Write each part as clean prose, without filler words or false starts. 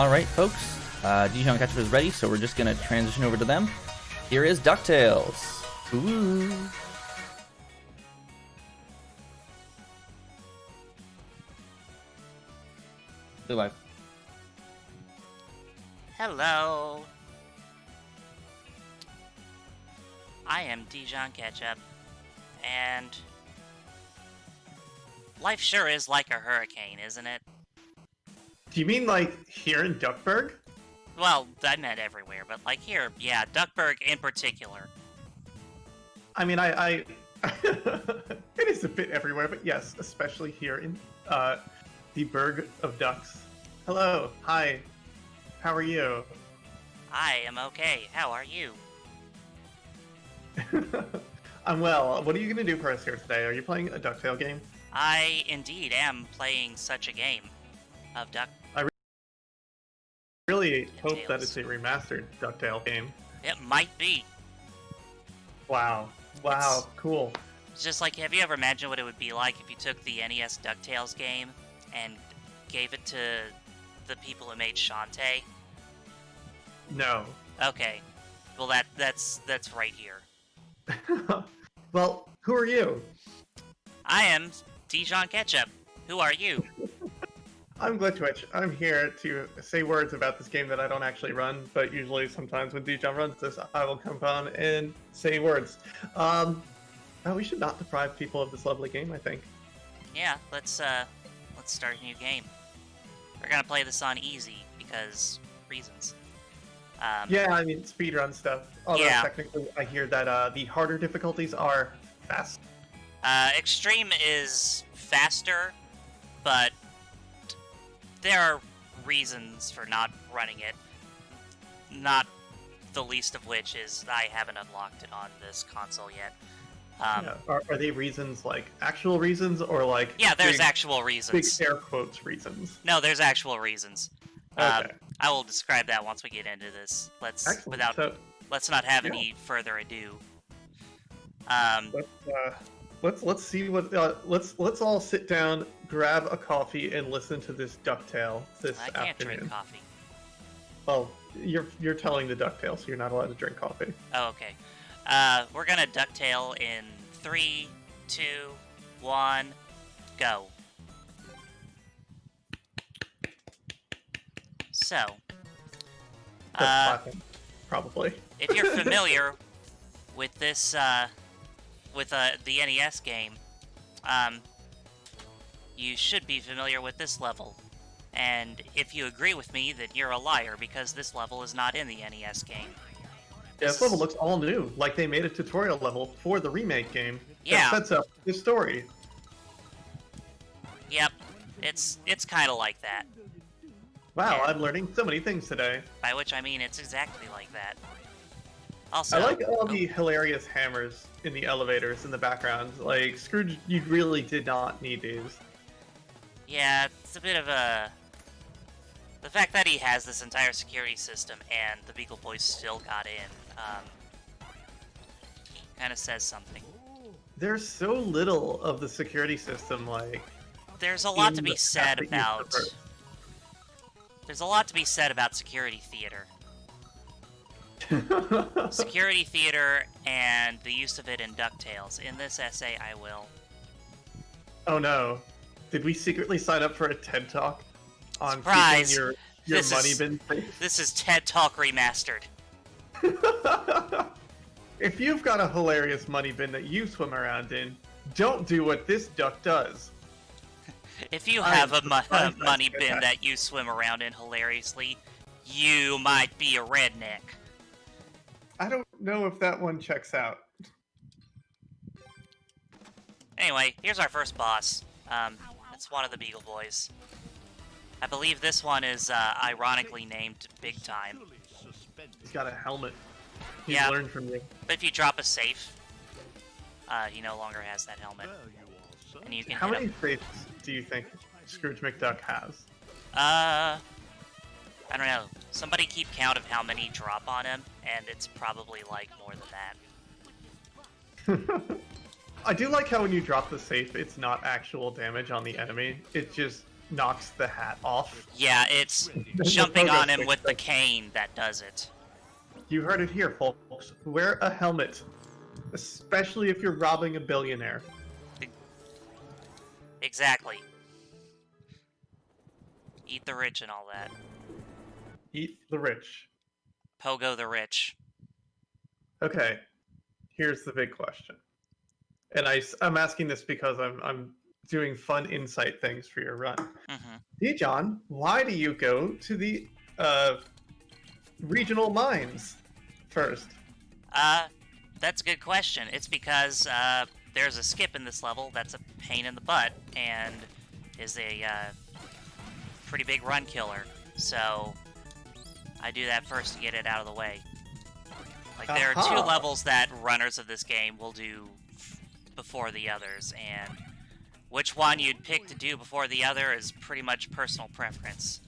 Alright, folks. Dijonketchup is ready, so we're just going to transition over to them. Here is Ducktales. Ooh. Stay live. Hello. I am Dijonketchup, and life sure is like a hurricane, isn't it? Do you mean like here in Duckburg? Well, I meant everywhere, but like here, yeah, Duckburg in particular. I mean, I it is a bit everywhere, but yes, especially here in the Burg of Ducks. Hello, hi, how are you? I am okay. How are you? I'm well. What are you going to do for us here today? Are you playing a Ducktail game? I indeed am playing such a game of Duck. Really hope that it's a remastered Ducktail game. It might be. Wow, cool. It's just like, have you ever imagined what it would be like if you took the NES DuckTales game and gave it to the people who made Shantae? No. Okay. Well, that's right here. Well, who are you? I am Dijonketchup. Who are you? I'm Glitchwitch. I'm here to say words about this game that I don't actually run, but usually sometimes when Dijon runs this, I will come on and say words. We should not deprive people of this lovely game, I think. Yeah, let's start a new game. We're gonna play this on easy because reasons. Yeah, I mean, speedrun stuff. Although Yeah. technically I hear that the harder difficulties are fast. Extreme is faster, but there are reasons for not running it. Not the least of which is I haven't unlocked it on this console yet. Yeah. Are they reasons like actual reasons or like? Yeah, there's big, actual reasons. Big air quotes reasons. No, there's actual reasons. Okay. I will describe that once we get into this. Excellent. Let's not have any further ado. Let's see what let's all sit down, grab a coffee, and listen to this Ducktail this I can't afternoon. drink coffee. Well, you're telling the Ducktail, so you're not allowed to drink coffee. Oh, okay. We're gonna ducktail in 3, 2, 1, go. So, Clapping, probably. if you're familiar with this, the NES game, you should be familiar with this level. And if you agree with me, then you're a liar, because this level is not in the NES game. Yeah, this level looks all new, like they made a tutorial level for the remake game Yeah. that sets up the story. Yep, it's kind of like that. Wow, Yeah. I'm learning so many things today. By which I mean it's exactly like that. Also, I like all the hilarious hammers in the elevators in the background. Like, Scrooge, you really did not need these. yeah, it's a bit of a... The fact that he has this entire security system and the Beagle Boys still got in, kind of says something. There's so little of the security system, like... There's a lot in to be the said path that you about... traverse. There's a lot to be said about security theater. Security theater and the use of it in DuckTales. In this essay, I will. Oh no. Did we secretly sign up for a TED Talk on Surprise! keeping your This money is- bin safe? This is TED Talk Remastered. If you've got a hilarious money bin that you swim around in, don't do what this duck does. If you I have am a surprised money I said bin that. that you swim around in hilariously, you might be a redneck. I don't know if that one checks out. Anyway, here's our first boss. It's one of the Beagle Boys. I believe this one is ironically named Big Time. He's got a helmet. He's Yeah. learned from you. But if you drop a safe, he no longer has that helmet. And you can How hit many him. safes do you think Scrooge McDuck has? I don't know. Somebody keep count of how many drop on him, and it's probably like more than that. I do like how when you drop the safe, it's not actual damage on the enemy. It's just knocks the hat off. Yeah, it's The jumping pogo on him stick with the does. cane that does it. You heard it here, folks. Wear a helmet, especially if you're robbing a billionaire. Exactly. Eat the rich and all that. Eat the rich. Pogo the rich. Okay, here's the big question, and I'm asking this because I'm doing fun insight things for your run. hmm Hey, John, why do you go to the regional mines first? That's a good question. It's because there's a skip in this level that's a pain in the butt and is a pretty big run killer. So I do that first to get it out of the way. Like, there are two Aha. levels that runners of this game will do before the others, and which one you'd pick to do before the other is pretty much personal preference.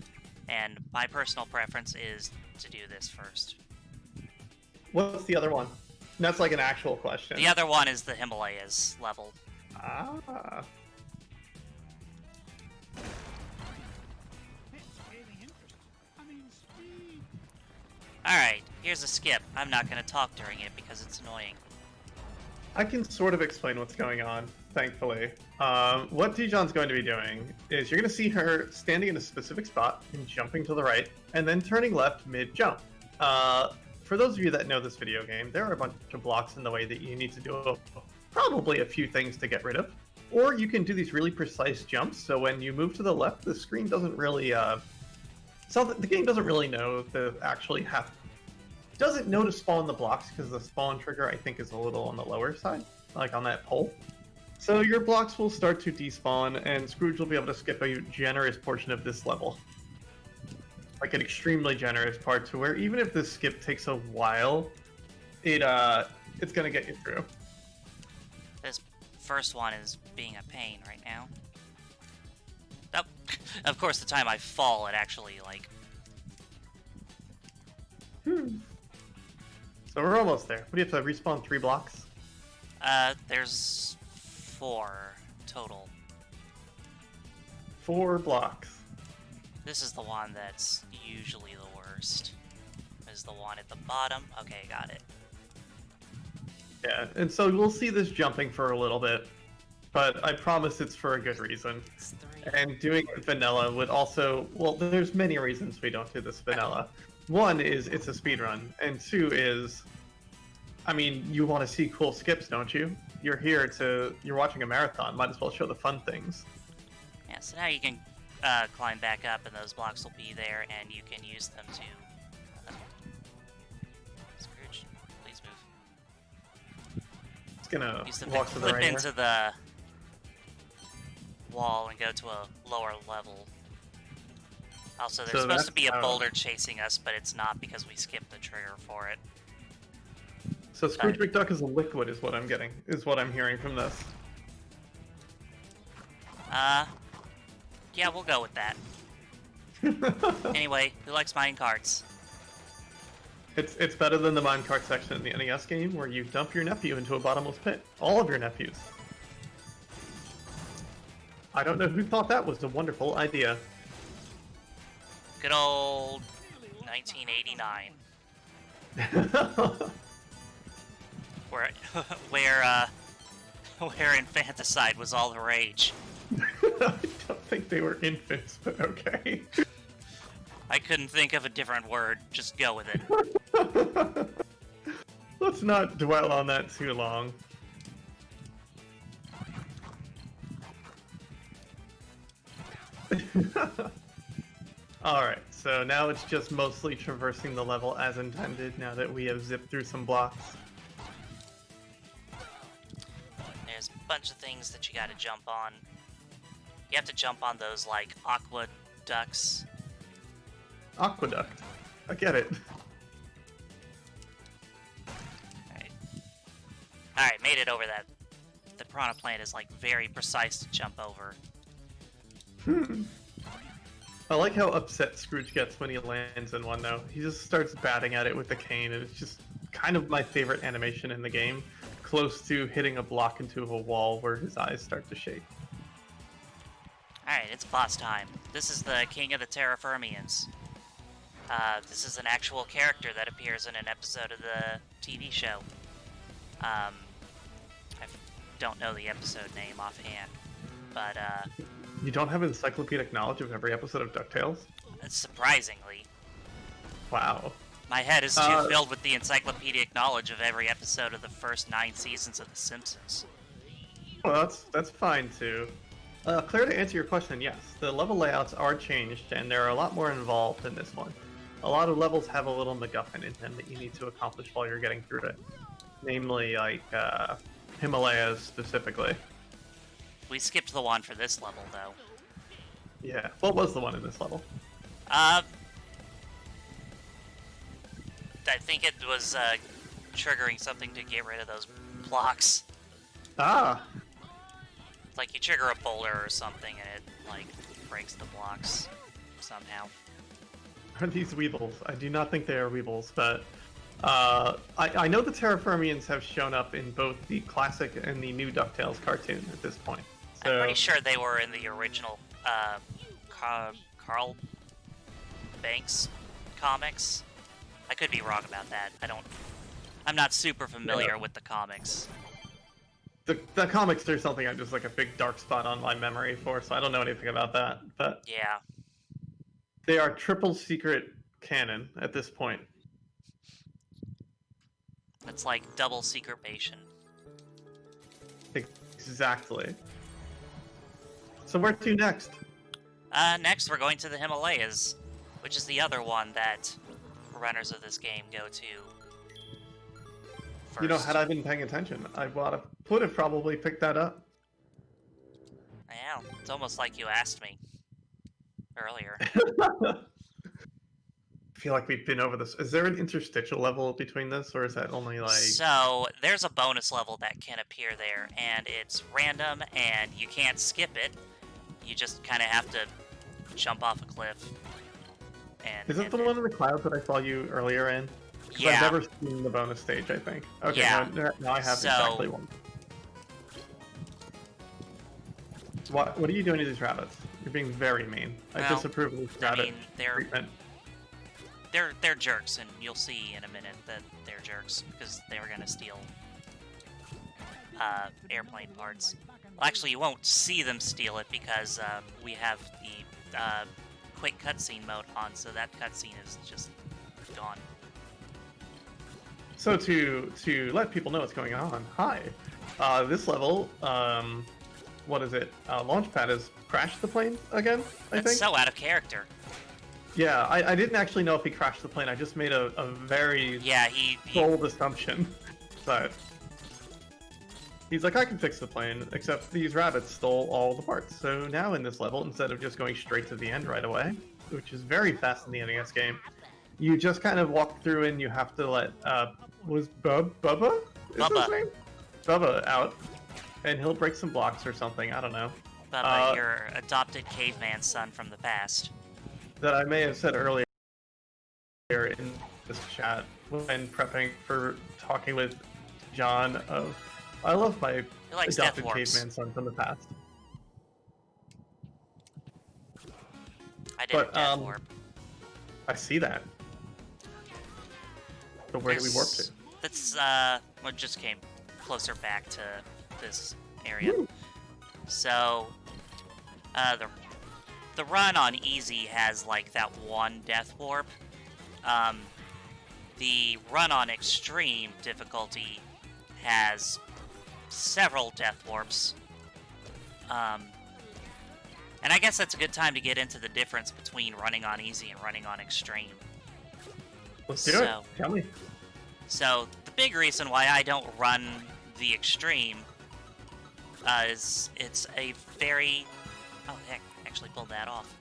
And my personal preference is to do this first. What's the other one? That's like an actual question. The other one is the Himalayas level. Ah. Alright, here's a skip. I'm not going to talk during it because it's annoying. I can sort of explain what's going on, thankfully. What Dijon's going to be doing is you're going to see her standing in a specific spot and jumping to the right, and then turning left mid-jump. For those of you that know this video game, there are a bunch of blocks in the way that you need to do probably a few things to get rid of. Or you can do these really precise jumps, so when you move to the left, the screen doesn't really... the game doesn't really know to actually have... doesn't know to spawn the blocks because the spawn trigger, I think, is a little on the lower side, like on that pole. So your blocks will start to despawn, and Scrooge will be able to skip a generous portion of this level. Like an extremely generous part to where even if this skip takes a while, it's gonna get you through. This first one is being a pain right now. Oh, of course, the time I fall, it actually, like... So we're almost there. What do you have to respawn 3 blocks? There's 4 total. 4 blocks. This is the one that's usually the worst. Is the one at the bottom. Okay, got it. Yeah, and so we'll see this jumping for a little bit, but I promise it's for a good reason. It's 3. And doing it vanilla would also, well, there's many reasons we don't do this vanilla. One is it's a speed run, and 2 is, I mean, you want to see cool skips, don't you? You're you're watching a marathon, might as well show the fun things. Yeah, so now you can climb back up, and those blocks will be there, and you can use them to... Scrooge, please move. It's gonna Use them walk to to the flip right here. into the wall and go to a lower level. Also, there's So supposed to be a that's how- boulder chasing us, but it's not because we skipped the trigger for it. So Scrooge McDuck is a liquid, is what I'm hearing from this. Yeah, we'll go with that. Anyway, who likes mining carts? It's better than the minecart section in the NES game where you dump your nephew into a bottomless pit. All of your nephews. I don't know who thought that was a wonderful idea. Good old 1989, where where infanticide was all the rage. I don't think they were infants, but okay. I couldn't think of a different word. Just go with it. Let's not dwell on that too long. Alright, so now it's just mostly traversing the level as intended now that we have zipped through some blocks. There's a bunch of things that you gotta jump on. You have to jump on those, like, aqua ducks. Aqueduct. I get it. Alright, made it over that. The piranha plant is, like, very precise to jump over. I like how upset Scrooge gets when he lands in one, though. He just starts batting at it with the cane, and it's just kind of my favorite animation in the game. Close to hitting a block into a wall where his eyes start to shake. Alright, it's boss time. This is the king of the Terra Firmians. This is an actual character that appears in an episode of the TV show. I don't know the episode name offhand, but You don't have encyclopedic knowledge of every episode of DuckTales? surprisingly, Wow. my head is too filled with the encyclopedic knowledge of every episode of the first 9 seasons of The Simpsons. Well, that's fine too. Claire, to answer your question, yes, the level layouts are changed, and there are a lot more involved in this one. A lot of levels have a little MacGuffin in them that you need to accomplish while you're getting through it. Namely, like, Himalayas specifically. We skipped the one for this level, though. Yeah. What was the one in this level? I think it was triggering something to get rid of those blocks. Ah! Like you trigger a boulder or something and it, like, breaks the blocks somehow. Are these Weebles? I do not think they are Weebles, but I know the Terra Firmians have shown up in both the classic and the new DuckTales cartoon at this point. So, I'm pretty sure they were in the original Carl Banks comics. I could be wrong about that. I'm not super familiar with the comics. The comics are something I'm just like a big dark spot on my memory for, so I don't know anything about that. But Yeah. they are triple secret canon at this point. It's like double secret-bation. Exactly. So where to next? Next, we're going to the Himalayas, which is the other one that runners of this game go to first. You know, had I been paying attention, I would have probably picked that up. Yeah, it's almost like you asked me earlier. I feel like we've been over this. Is there an interstitial level between this, or is that only like... So, there's a bonus level that can appear there, and it's random, and you can't skip it. You just kind of have to jump off a cliff. And Is it the one in the clouds that I saw you earlier in? 'Cause Yeah. I've never seen the bonus stage, I think. Okay, Yeah. now I have So- exactly one. What are you doing to these rabbits? You're being very mean. I Well, disapprove of this I rabbit mean, they're treatment. they're jerks, and you'll see in a minute that they're jerks because they were gonna steal airplane parts. Well, actually, you won't see them steal it because we have the quick cutscene mode on, so that cutscene is just gone. So to let people know what's going on, hi. This level, what is it? Launchpad has crashed the plane again, I That's think? so out of character. Yeah, I didn't actually know if he crashed the plane. I just made a very Yeah, he bold assumption. But he's like, I can fix the plane, except these rabbits stole all the parts. So now in this level, instead of just going straight to the end right away, which is very fast in the NES game, you just kind of walk through and you have to let, was Bubba? Is Bubba. his name? Bubba out. And he'll break some blocks or something, I don't know. Bubba, your adopted caveman son from the past. That I may have said earlier in this chat when prepping for talking with John of, I love my He likes death adopted warps. caveman son from the past. I did But, a death warp. I see that. But where do we warp to? That's what just came closer back to this area. Woo. So, the run on easy has like that one death warp. The run on extreme difficulty has several death warps. And I guess that's a good time to get into the difference between running on easy and running on extreme. Let's do it. So- Tell me. So, the big reason why I don't run the extreme is it's a very... Oh, heck, actually pulled that off.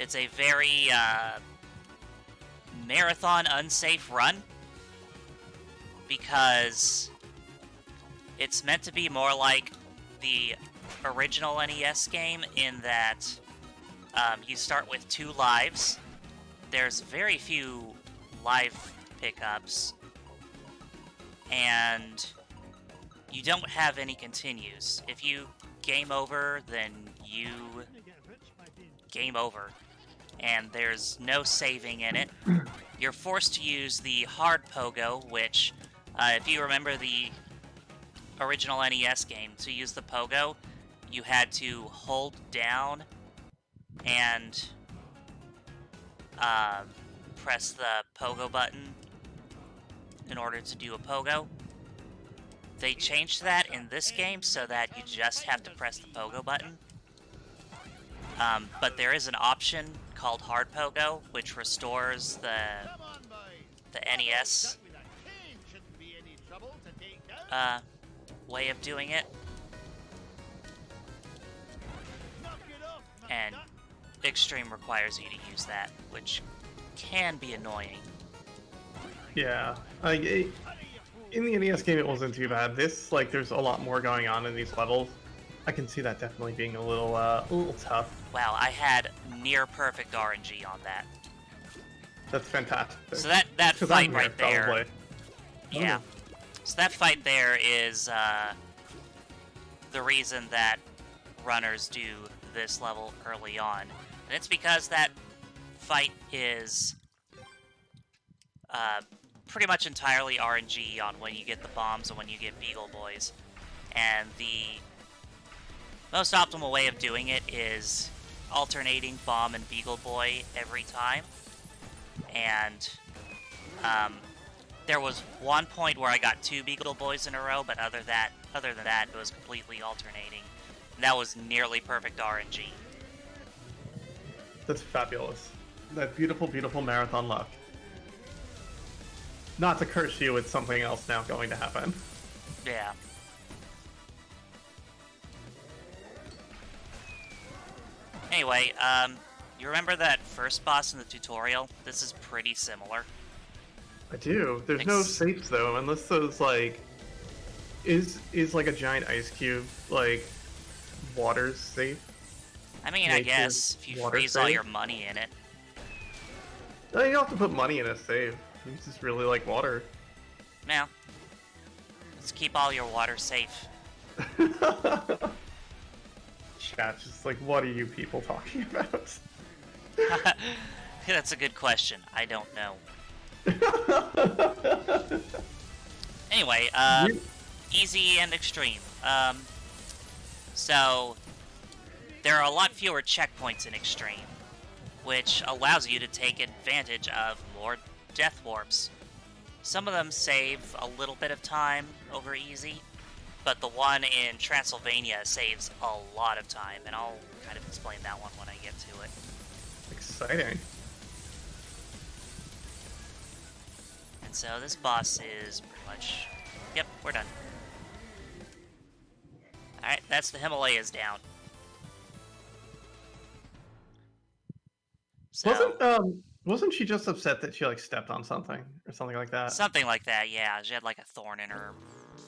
It's a very marathon unsafe run because it's meant to be more like the original NES game in that you start with 2 lives. There's very few live pickups, and you don't have any continues. If you game over, then you game over. And there's no saving in it. You're forced to use the hard pogo, which, if you remember the original NES game, to use the pogo, you had to hold down and press the pogo button in order to do a pogo. They changed that in this game so that you just have to press the pogo button. But there is an option called hard pogo, which restores the NES way of doing it. And Extreme requires you to use that, which can be annoying. Yeah, in the NES game it wasn't too bad. This, like, there's a lot more going on in these levels. I can see that definitely being a little tough. Wow, I had near perfect RNG on that. That's fantastic. So that 'Cause fight I'm right there, there, probably. yeah. So that fight there is the reason that runners do this level early on, and it's because that fight is pretty much entirely RNG on when you get the bombs and when you get Beagle Boys, and the most optimal way of doing it is alternating Bomb and Beagle Boy every time. And there was one point where I got 2 Beagle Boys in a row, but other than that, it was completely alternating. And that was nearly perfect RNG. That's fabulous. That beautiful, beautiful marathon luck. Not to curse you with something else now going to happen. Yeah. Anyway, you remember that first boss in the tutorial? This is pretty similar. I do. There's no safes though, unless those like is like a giant ice cube like water safe. I mean, I guess if you freeze all your money in it. No, you don't have to put money in a save. You just really like water. Now, let's keep all your water safe. Chat just like, what are you people talking about? That's a good question. I don't know. Anyway, easy and extreme. So there are a lot fewer checkpoints in extreme, which allows you to take advantage of more death warps. Some of them save a little bit of time over easy, but the one in Transylvania saves a lot of time, and I'll kind of explain that one when I get to it. Exciting. And so this boss is pretty much... Yep, we're done. Alright, that's the Himalayas down. So, Wasn't she just upset that she like stepped on something or something like that? something like that, yeah. She had like a thorn in her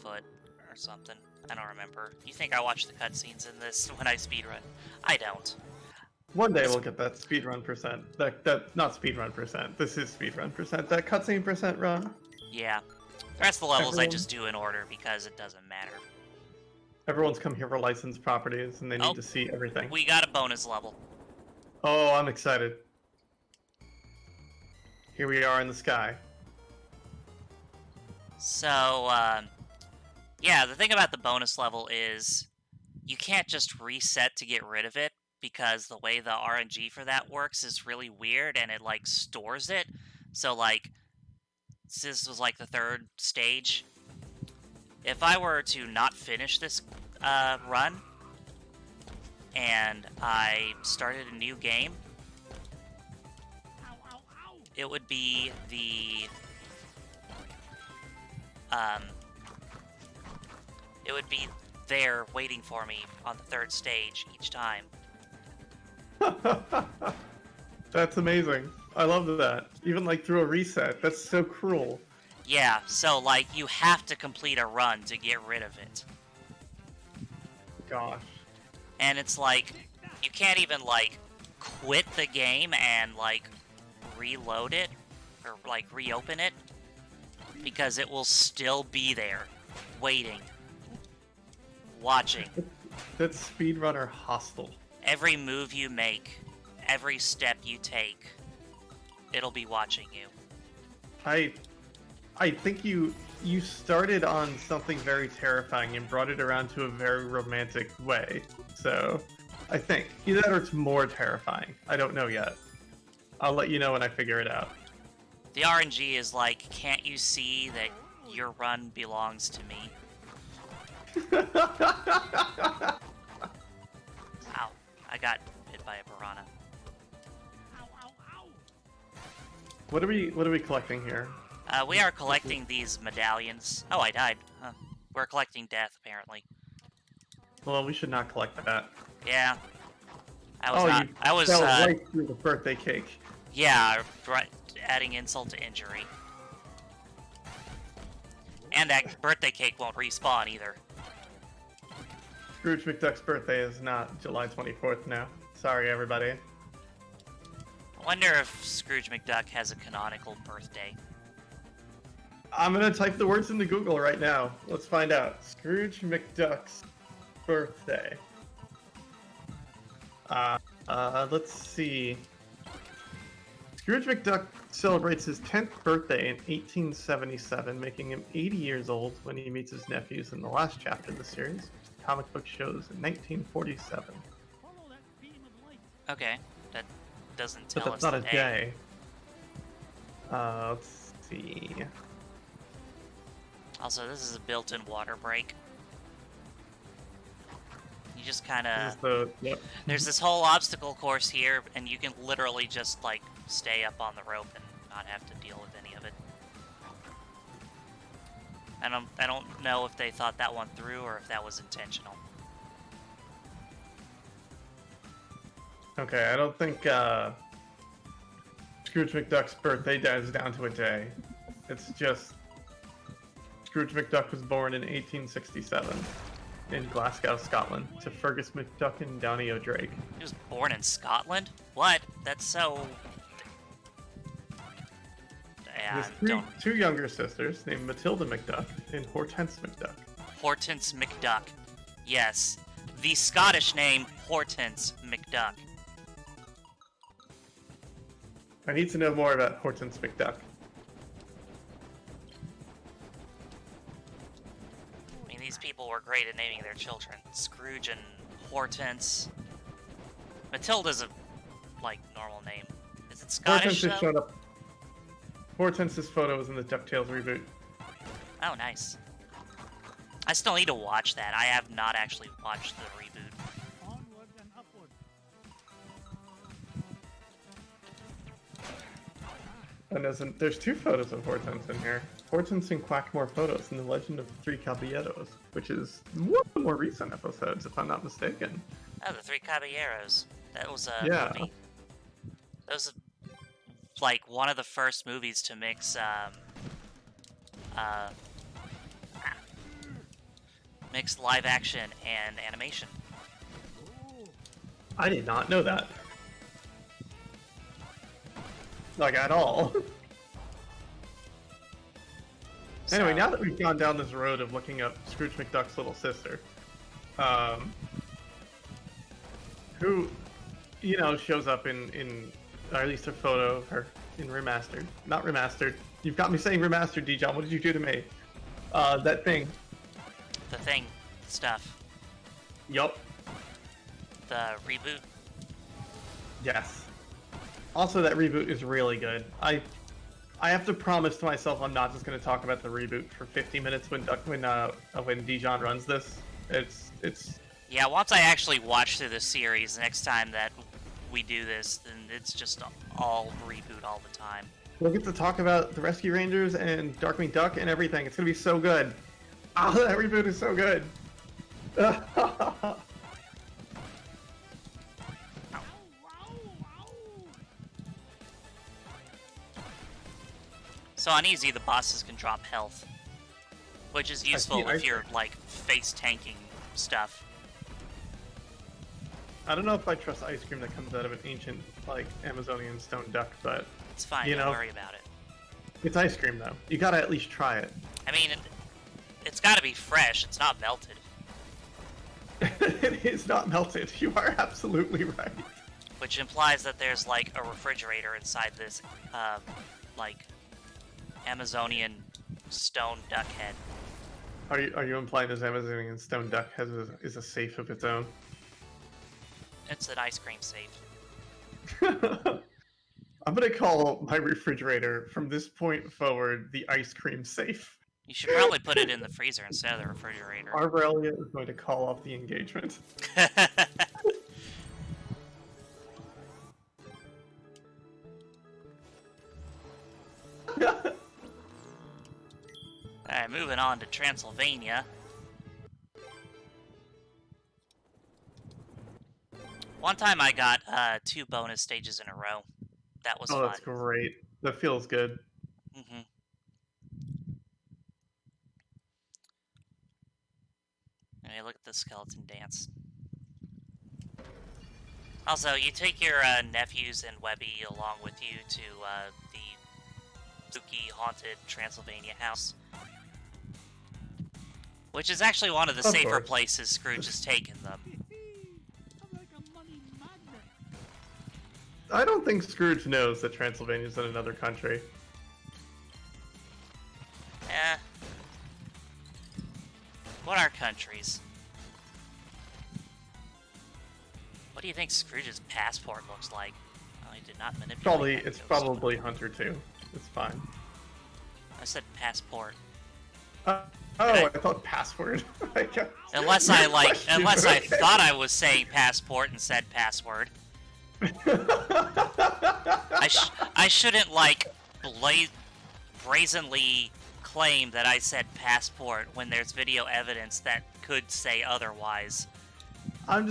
foot or something. I don't remember. You think I watch the cutscenes in this when I speedrun? I don't. One day we'll get that speedrun percent. That not speedrun percent. This is speedrun percent. That cutscene percent run. Yeah. The rest of the levels I just do in order because it doesn't matter. Everyone's come here for licensed properties and they need to see everything. We got a bonus level. Oh, I'm excited. Here we are in the sky. So, yeah, the thing about the bonus level is you can't just reset to get rid of it because the way the RNG for that works is really weird and it, like, stores it. So, like, this was, like, the third stage. If I were to not finish this run and I started a new game, it would be the it would be there waiting for me on the third stage each time. That's amazing. I love that. Even like through a reset. That's so cruel. Yeah, so like you have to complete a run to get rid of it. Gosh. And it's like you can't even like quit the game and like reload it or like reopen it because it will still be there waiting watching. That's speedrunner hostile. Every move you make, every step you take, it'll be watching you. I think you started on something very terrifying and brought it around to a very romantic way. So, I think either that or it's more terrifying. I don't know yet. I'll let you know when I figure it out. The RNG is like, can't you see that your run belongs to me? Ow. I got hit by a piranha. What are we collecting here? We are collecting these medallions. Oh, I died. Huh. We're collecting death, apparently. Well, we should not collect that. Yeah. I was Oh, not. you I was. fell right through the birthday cake. Yeah, right, adding insult to injury. And that birthday cake won't respawn either. Scrooge McDuck's birthday is not July 24th now. Sorry, everybody. I wonder if Scrooge McDuck has a canonical birthday. I'm gonna type the words into Google right now. Let's find out. Scrooge McDuck's birthday. Let's see. Scrooge McDuck celebrates his 10th birthday in 1877, making him 80 years old when he meets his nephews in the last chapter of the series. Comic book shows in 1947. Okay, that doesn't But tell that's us not the a day. Let's see. Also, this is a built-in water break. You just kind This is of... yep. There's this whole obstacle course here, and you can literally just, like, stay up on the rope and not have to deal with any of it. I don't know if they thought that one through or if that was intentional. Okay, I don't think Scrooge McDuck's birthday dies down to a day. It's just Scrooge McDuck was born in 1867 in Glasgow, Scotland, to Fergus McDuck and Downey O'Drake. He was born in Scotland? What? That's so... He has two younger sisters named Matilda McDuck and Hortense McDuck. Hortense McDuck. Yes. The Scottish name, Hortense McDuck. I need to know more about Hortense McDuck. I mean, these people were great at naming their children. Scrooge and Hortense. Matilda's a, like, normal name. Is it Scottish, Hortense though? showed up. Hortense's photo was in the Ducktales reboot. Oh, nice. I still need to watch that. I have not actually watched the reboot. Onward and upward. And there's two photos of Hortense in here. Hortense and Quackmore photos in The Legend of the Three Caballeros, which is one of the more recent episodes, if I'm not mistaken. Oh, the Three Caballeros. That was a Yeah. movie. That was, like, one of the first movies to mix, mix live action and animation. I did not know that. Like, at all. Anyway, So- now that we've gone down this road of looking up Scrooge McDuck's little sister, who, you know, shows up in or at least a photo of her in Remastered. Not Remastered. You've got me saying Remastered, Dijon. What did you do to me? That thing. The Thing stuff. Yup. The reboot. Yes. Also, that reboot is really good. I have to promise to myself I'm not just going to talk about the reboot for 50 minutes when Dijon runs this. It's Yeah, once I actually watch through the series, next time that we do this, then it's just all reboot all the time. we'll get to talk about the Rescue Rangers and Darkwing Duck and everything. It's going to be so good. Ah, that reboot is so good. So on easy, the bosses can drop health, which is useful see, if you're, like, face tanking stuff. I don't know if I trust ice cream that comes out of an ancient, like, Amazonian stone duck, but It's fine, You don't know. worry about it. it's ice cream, though. You gotta at least try it. I mean, it's gotta be fresh, it's not melted. It is not melted. You are absolutely right. Which implies that there's like a refrigerator inside this, like Amazonian stone duck head. Are you implying this Amazonian stone duck is a safe of its own? It's an ice cream safe. I'm gonna call my refrigerator from this point forward the ice cream safe. You should probably put it in the freezer instead of the refrigerator. Arbrelia is going to call off the engagement. Alright, moving on to Transylvania. One time I got 2 bonus stages in a row. That was Oh, fun. that's great. That feels good. Mm-hmm. Hey, look at the skeleton dance. Also, you take your nephews and Webby along with you to the spooky, haunted Transylvania house. Which is actually one of the Of safer course. places Scrooge has taken them. I don't think Scrooge knows that Transylvania's in another country. Eh. What are countries? What do you think Scrooge's passport looks like? Oh, he did not manipulate that It's ghost. probably Hunter 2. It's fine. I said passport. Oh, I thought password. Unless I unless I Okay. thought I was saying passport and said password. I shouldn't like brazenly claim that I said passport when there's video evidence that could say otherwise. I'm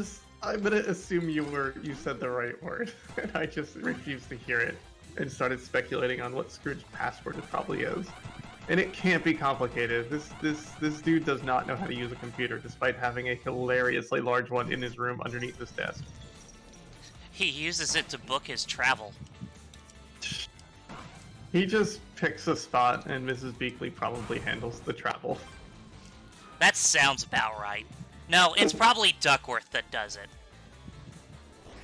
gonna assume you said the right word, and I just refused to hear it and started speculating on what Scrooge's password it probably is. And it can't be complicated. This dude does not know how to use a computer, despite having a hilariously large one in his room underneath his desk. He uses it to book his travel. He just picks a spot, and Mrs. Beakley probably handles the travel. That sounds about right. No, it's probably Duckworth that does it.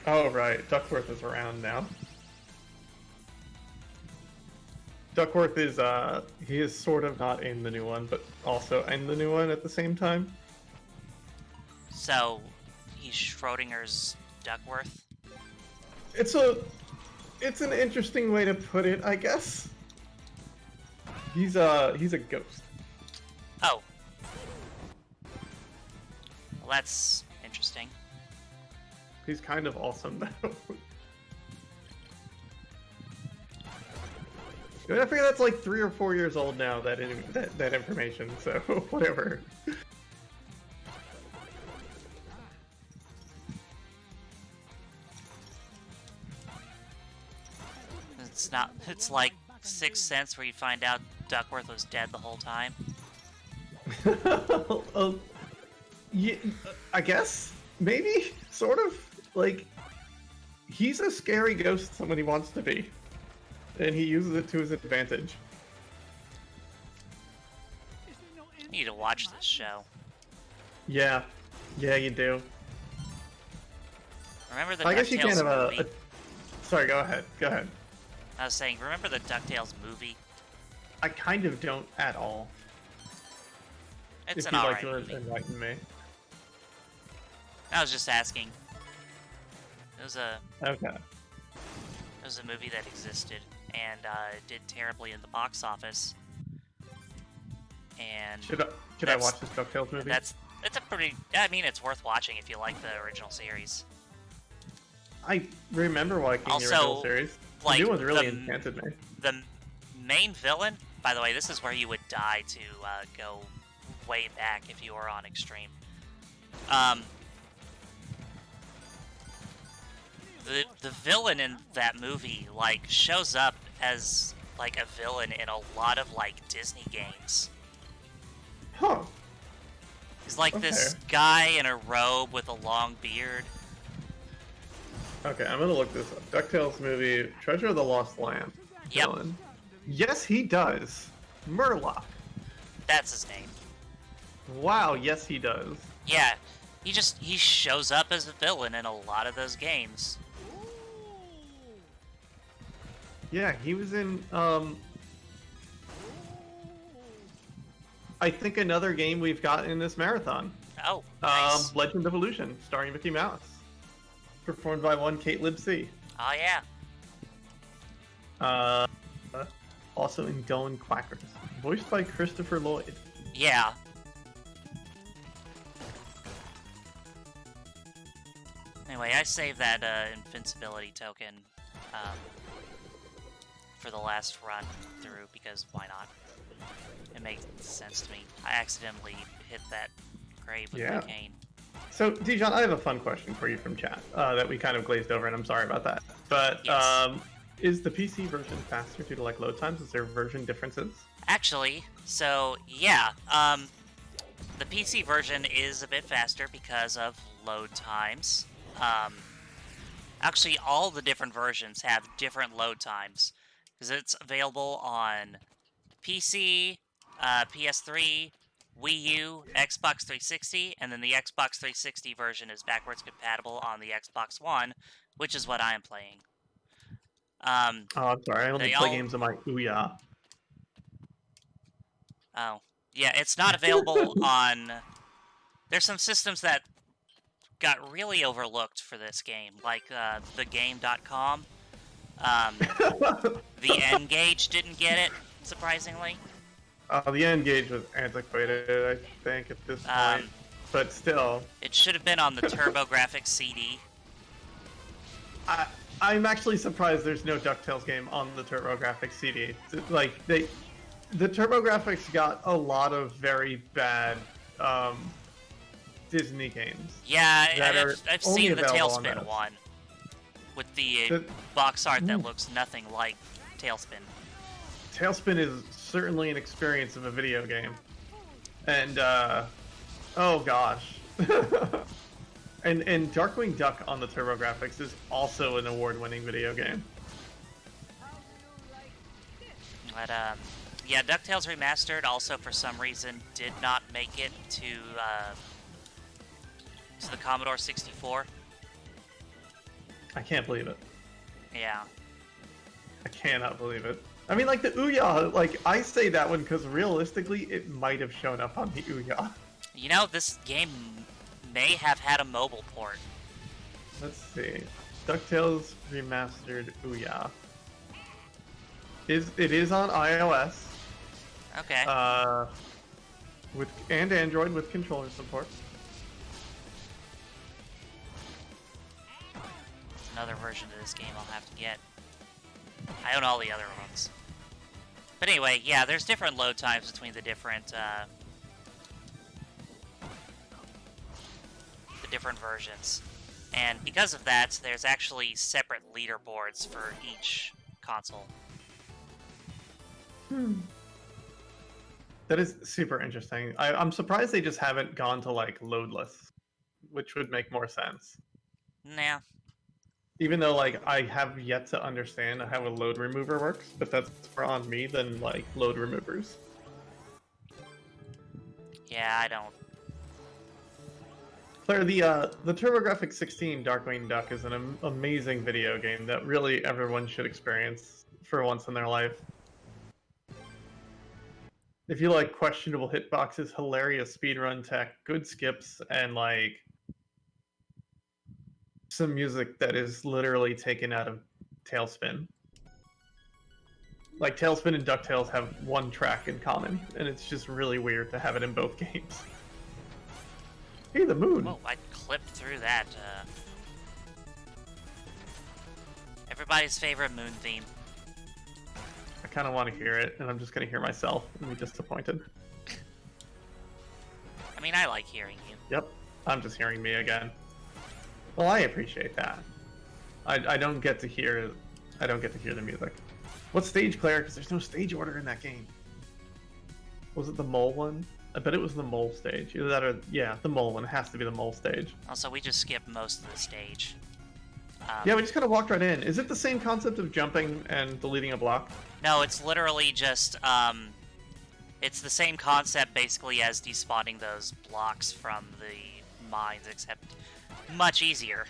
Oh right, Duckworth is around now. Duckworth is he is sort of not in the new one, but also in the new one at the same time. So, he's Schrodinger's Duckworth? It's an interesting way to put it, I guess. He's a ghost. Oh. Well, that's interesting. He's kind of awesome though. I mean, I figure that's like 3 or 4 years old now. That information. So whatever. It's not. It's like Sixth Sense where you find out Duckworth was dead the whole time. Yeah, I guess maybe sort of like he's a scary ghost when he wants to be, and he uses it to his advantage. I need to watch this show. Yeah, you do. Remember the I guess you DuckTales can't have movie? Sorry, go ahead. I was saying, remember the DuckTales movie? I kind of don't at all. It's if an you'd alright like movie. to enlighten me. I was just asking. It was a Okay. movie that existed and it did terribly in the box office. And Should I watch this DuckTales movie? it's a pretty. I mean, it's worth watching if you like the original series. I remember liking the Also, original series. The like, new one's really the- enchanted me. The main villain, by the way, this is where you would die to go way back if you were on Extreme. The villain in that movie like shows up as like a villain in a lot of like Disney games. Huh. He's like this Okay. guy in a robe with a long beard. Okay, I'm gonna look this up. DuckTales movie, Treasure of the Lost Lamp. Yep. Villain. Yes, he does. Murloc. That's his name. Wow, yes, he does. Yeah, He shows up as a villain in a lot of those games. Yeah, he was in I think another game we've got in this marathon. Oh, nice. Legend of Illusion, starring Mickey Mouse. Performed by one Kate Libsey. Oh yeah. Also in Going Quackers. Voiced by Christopher Lloyd. Yeah. Anyway, I saved that invincibility token for the last run through because why not? It makes sense to me. I accidentally hit that grave with my cane. So, Dijon, I have a fun question for you from chat that we kind of glazed over, and I'm sorry about that. But Yes. Is the PC version faster due to like load times? Is there version differences? Actually, so yeah, the PC version is a bit faster because of load times. Actually, all the different versions have different load times because it's available on PC, PS3, Wii U, Xbox 360, and then the Xbox 360 version is backwards compatible on the Xbox One, which is what I am playing. Oh, I'm sorry. I only play games on my Ouya. Oh, yeah, it's not available on... There's some systems that got really overlooked for this game, like thegame.com. The N-Gage didn't get it, surprisingly. The N-Gage was antiquated, I think, at this point. But still. It should have been on the TurboGrafx CD. I'm actually surprised there's no DuckTales game on the TurboGrafx CD. Like, the TurboGrafx got a lot of very bad Disney games. Yeah, I've seen the available Tailspin one with the box art that looks nothing like Tailspin. Tailspin is certainly an experience of a video game. And, oh gosh. and Darkwing Duck on the TurboGrafx is also an award-winning video game. But, yeah, Ducktales Remastered also, for some reason, did not make it to the Commodore 64. I can't believe it. Yeah. I cannot believe it. I mean, like, the Ouya, like, I say that one because realistically, it might have shown up on the Ouya. You know, this game may have had a mobile port. Let's see. DuckTales Remastered Ouya. It is on iOS. Okay. And Android with controller support. It's another version of this game I'll have to get. I own all the other ones. But anyway, yeah, there's different load times between the different versions. And because of that, there's actually separate leaderboards for each console. That is super interesting. I'm surprised they just haven't gone to, like, loadless, which would make more sense. Nah. Even though, like, I have yet to understand how a load remover works, but that's more on me than, like, load removers. Yeah, I don't. Claire, the TurboGrafx 16 Darkwing Duck is an amazing video game that really everyone should experience for once in their life. If you like questionable hitboxes, hilarious speedrun tech, good skips, and like some music that is literally taken out of Tailspin. Like, Tailspin and DuckTales have one track in common, and it's just really weird to have it in both games. Hey, the moon! Whoa, I clipped through that. Everybody's favorite moon theme. I kind of want to hear it, and I'm just going to hear myself and be disappointed. I mean, I like hearing you. Yep, I'm just hearing me again. Well, I appreciate that. I don't get to hear. I don't get to hear the music. What stage, Claire? Because there's no stage order in that game. Was it the mole one? I bet it was the mole stage. Either that or yeah, the mole one. It has to be the mole stage. Also, we just skipped most of the stage. Yeah, we just kind of walked right in. Is it the same concept of jumping and deleting a block? No, it's literally just, it's the same concept basically as despawning those blocks from the mines, except much easier.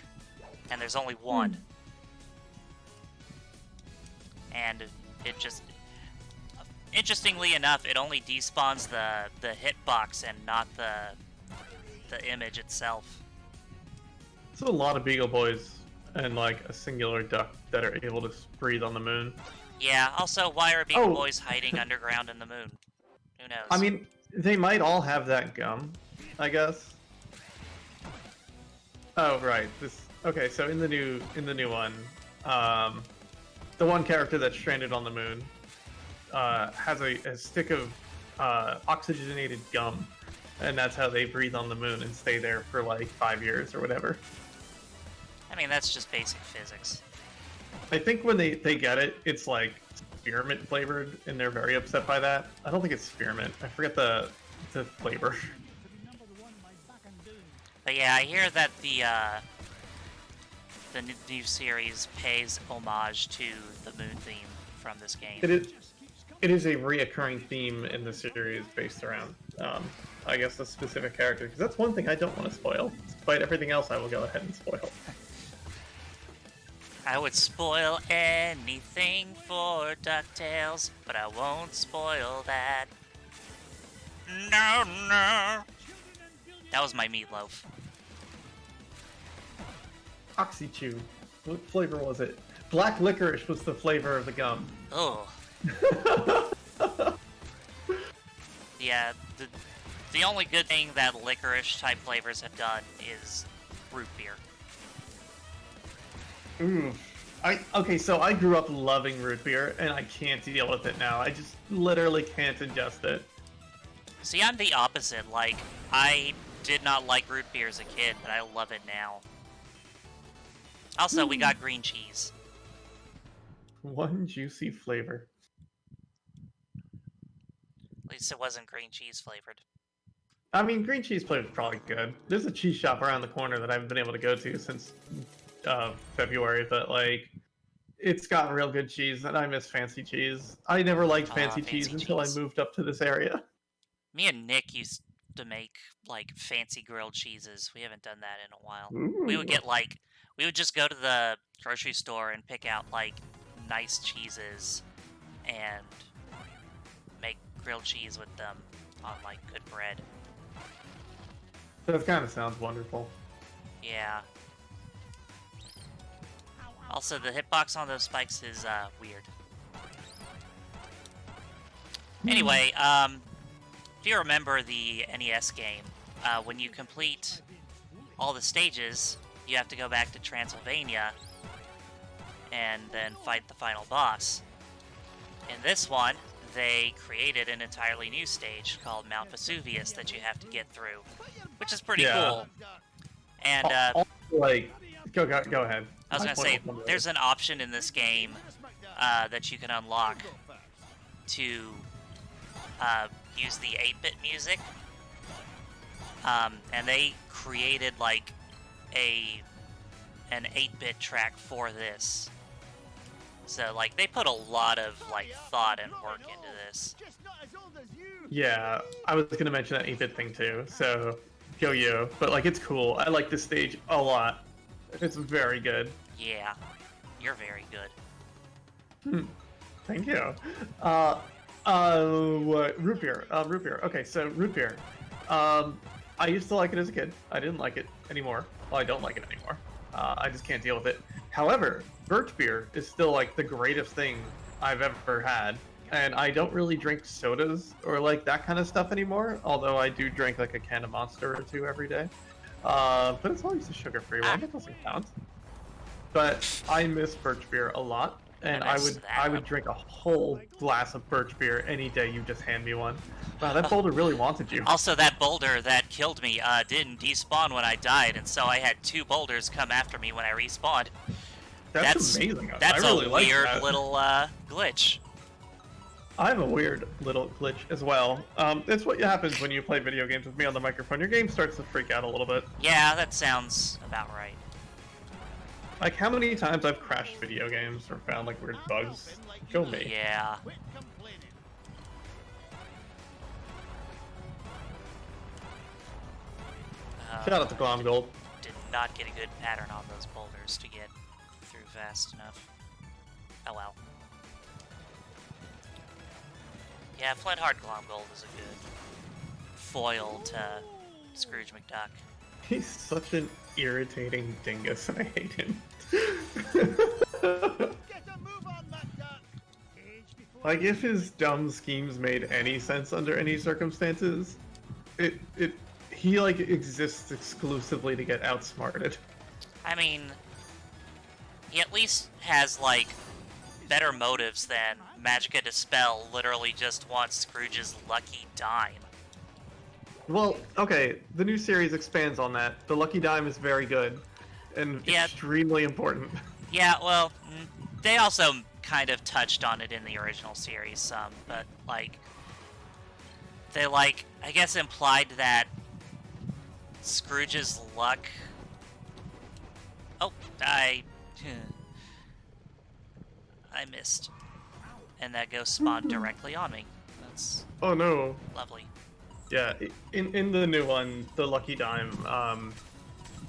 And there's only one. And it just... Interestingly enough, it only despawns the hitbox and not the image itself. So a lot of Beagle Boys and like a singular duck that are able to breathe on the moon. Yeah, also, why are Beagle Boys hiding underground in the moon? Who knows? I mean, they might all have that gum, I guess. Oh, right. Okay, so in the new one, the one character that's stranded on the moon has a stick of oxygenated gum, and that's how they breathe on the moon and stay there for like 5 years or whatever. I mean, that's just basic physics. I think when they get it, it's like spearmint flavored, and they're very upset by that. I don't think it's spearmint. I forget the flavor. But yeah, I hear that the new series pays homage to the moon theme from this game. It is a reoccurring theme in the series based around, I guess, a specific character. Because that's one thing I don't want to spoil. Despite everything else, I will go ahead and spoil. I would spoil anything for DuckTales, but I won't spoil that. No, no. That was my meatloaf. Oxychew. What flavor was it? Black licorice was the flavor of the gum. Oh. Yeah, the only good thing that licorice type flavors have done is root beer. Ooh. Okay, so I grew up loving root beer, and I can't deal with it now. I just literally can't ingest it. See, I'm the opposite. Like, I did not like root beer as a kid, but I love it now. Also, we got green cheese. One juicy flavor. At least it wasn't green cheese flavored. I mean, green cheese flavor is probably good. There's a cheese shop around the corner that I haven't been able to go to since February, but like, it's got real good cheese, and I miss fancy cheese. I never liked fancy cheese until I moved up to this area. Me and Nick used to make like fancy grilled cheeses. We haven't done that in a while. Ooh. We would just go to the grocery store and pick out like nice cheeses and make grilled cheese with them on like good bread. That kind of sounds wonderful. Yeah. Also, the hitbox on those spikes is weird. Anyway, if you remember the NES game, when you complete all the stages, you have to go back to Transylvania and then fight the final boss. In this one, they created an entirely new stage called Mount Vesuvius that you have to get through, which is pretty cool. And like, go ahead. I was gonna say, there's an option in this game that you can unlock to use the 8-bit music, and they created like an 8-bit track for this. So like they put a lot of like thought and work into this. Yeah, I was gonna mention that 8-bit thing too. So go you, but like it's cool. I like this stage a lot. It's very good. Yeah, you're very good. Thank you. What root beer? Root beer. Okay, so root beer. I used to like it as a kid. I didn't like it anymore. Well, I don't like it anymore. I just can't deal with it. However, birch beer is still like the greatest thing I've ever had. And I don't really drink sodas or like that kind of stuff anymore. Although I do drink like a can of Monster or two every day. But it's always a sugar-free one. That doesn't count. But I miss birch beer a lot. And I would drink a whole glass of birch beer any day you just hand me one. Wow, that boulder really wanted you. Also, that boulder that killed me didn't despawn when I died, and so I had 2 boulders come after me when I respawned. That's amazing. That's really a like weird that. little glitch. I have a weird little glitch as well. It's what happens when you play video games with me on the microphone. Your game starts to freak out a little bit. Yeah, that sounds about right. Like how many times I've crashed video games or found like weird bugs. Go me. Yeah. Shout out to Glom Gold. Did not get a good pattern on those boulders to get through fast enough. Oh well. Yeah, Flintheart Glom Gold is a good foil to Scrooge McDuck. He's such an irritating dingus. I hate him. Like, if his dumb schemes made any sense under any circumstances, he like exists exclusively to get outsmarted. I mean, he at least has like better motives than Magica Dispel literally just wants Scrooge's lucky dime. Well, okay, the new series expands on that. The Lucky Dime is very good and extremely important. Yeah, well, they also kind of touched on it in the original series some, but like they like I guess implied that Scrooge's luck. Oh, I missed, and that ghost spawned directly on me. That's Oh no. lovely. Yeah, in the new one, the Lucky Dime,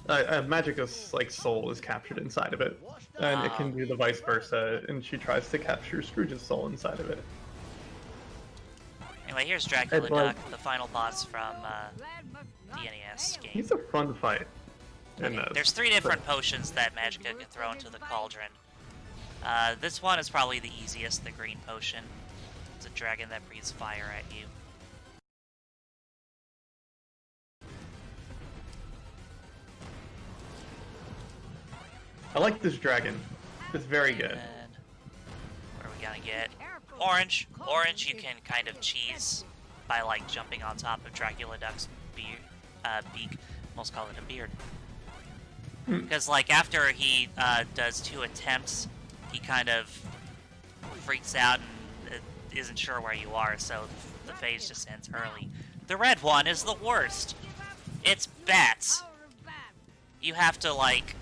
Magica's like soul is captured inside of it, and it can do the vice versa. And she tries to capture Scrooge's soul inside of it. Anyway, here's Dracula Duck, the final boss from the NES game. He's a fun fight. There's 3 different potions that Magica can throw into the cauldron. This one is probably the easiest, the green potion. It's a dragon that breathes fire at you. I like this dragon. It's very good. And what are we gonna get? Orange. Orange you can kind of cheese by like jumping on top of Dracula Duck's beak. Almost call it a beard. Because like after he does 2 attempts, he kind of freaks out and isn't sure where you are, so the phase just ends early. The red one is the worst. It's bats. You have to like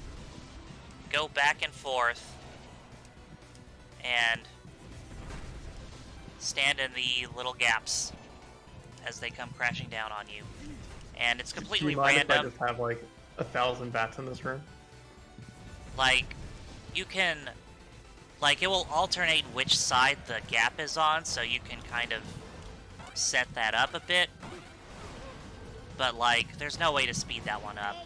go back and forth and stand in the little gaps as they come crashing down on you. And it's completely Do you mind random. if I just have like 1,000 bats in this room? Like, you can, like, it will alternate which side the gap is on, so you can kind of set that up a bit. But, like, there's no way to speed that one up.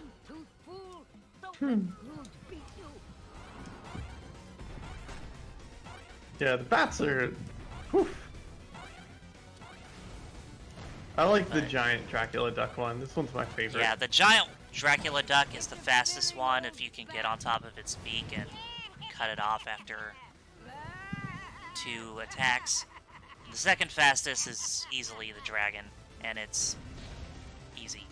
Yeah, the bats are... Whew. I like the giant Dracula Duck one. This one's my favorite. Yeah, the giant Dracula Duck is the fastest one if you can get on top of its beak and cut it off after 2 attacks. The second fastest is easily the dragon, and it's easy.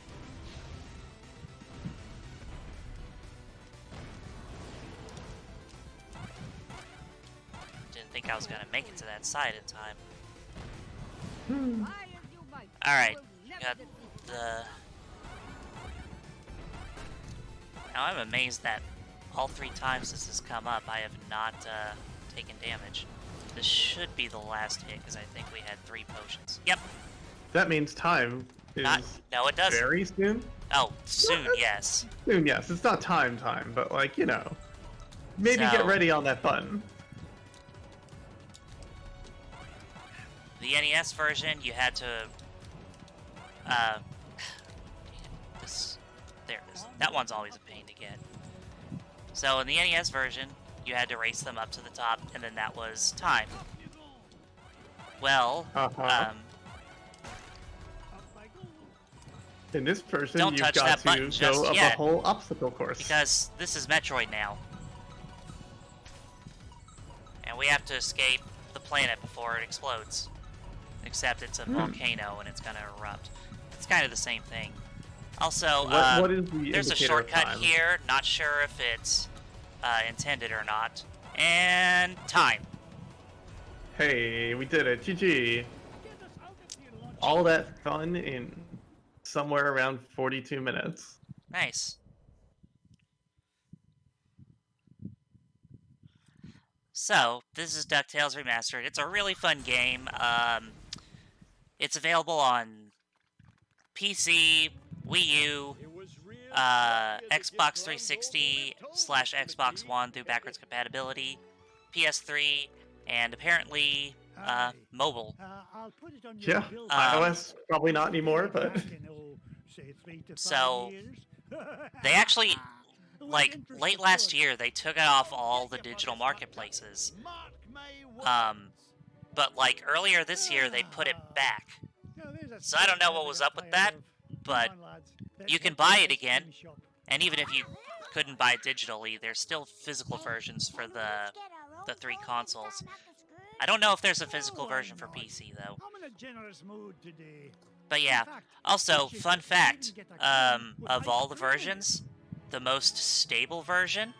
Didn't think I was gonna make it to that side in time. Alright, got the... Now I'm amazed that all 3 times this has come up, I have not taken damage. This should be the last hit, because I think we had 3 potions. Yep. That means time is No, it doesn't. very soon. Oh, soon, yes. Soon, yes. It's not time, but like, you know. Maybe get ready on that button. The NES version, you had to... there it is. That one's always a pain to get. So in the NES version, you had to race them up to the top, and then that was time. Well, in this version, don't you've touch got that to button go just up yet, a whole obstacle course. because this is Metroid now. And we have to escape the planet before it explodes. Except it's a volcano and it's gonna erupt. It's kind of the same thing. Also, what is the there's a indicator of shortcut time? here. Not sure if it's intended or not. And time. Hey, we did it. GG. All that fun in somewhere around 42 minutes. Nice. So, this is Ducktales Remastered. It's a really fun game. It's available on PC, Wii U, Xbox 360 / Xbox One through backwards compatibility, PS3, and apparently mobile. Yeah, iOS probably not anymore, but So they actually, like, late last year, they took it off all the digital marketplaces. But like earlier this year, they put it back. So I don't know what was up with that, but you can buy it again, and even if you couldn't buy it digitally, there's still physical versions for the 3 consoles. I don't know if there's a physical version for PC though. But yeah, also, fun fact, of all the versions, the most stable version,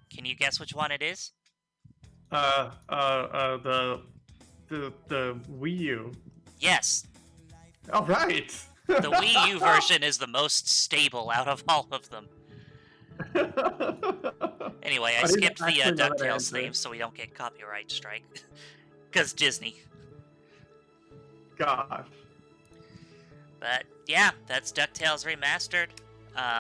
can you guess which one it is? the Wii U. Yes, All right. the Wii U version is the most stable out of all of them. Anyway, I skipped the DuckTales theme so we don't get copyright strike. Because Disney. Gosh. But yeah, that's DuckTales Remastered.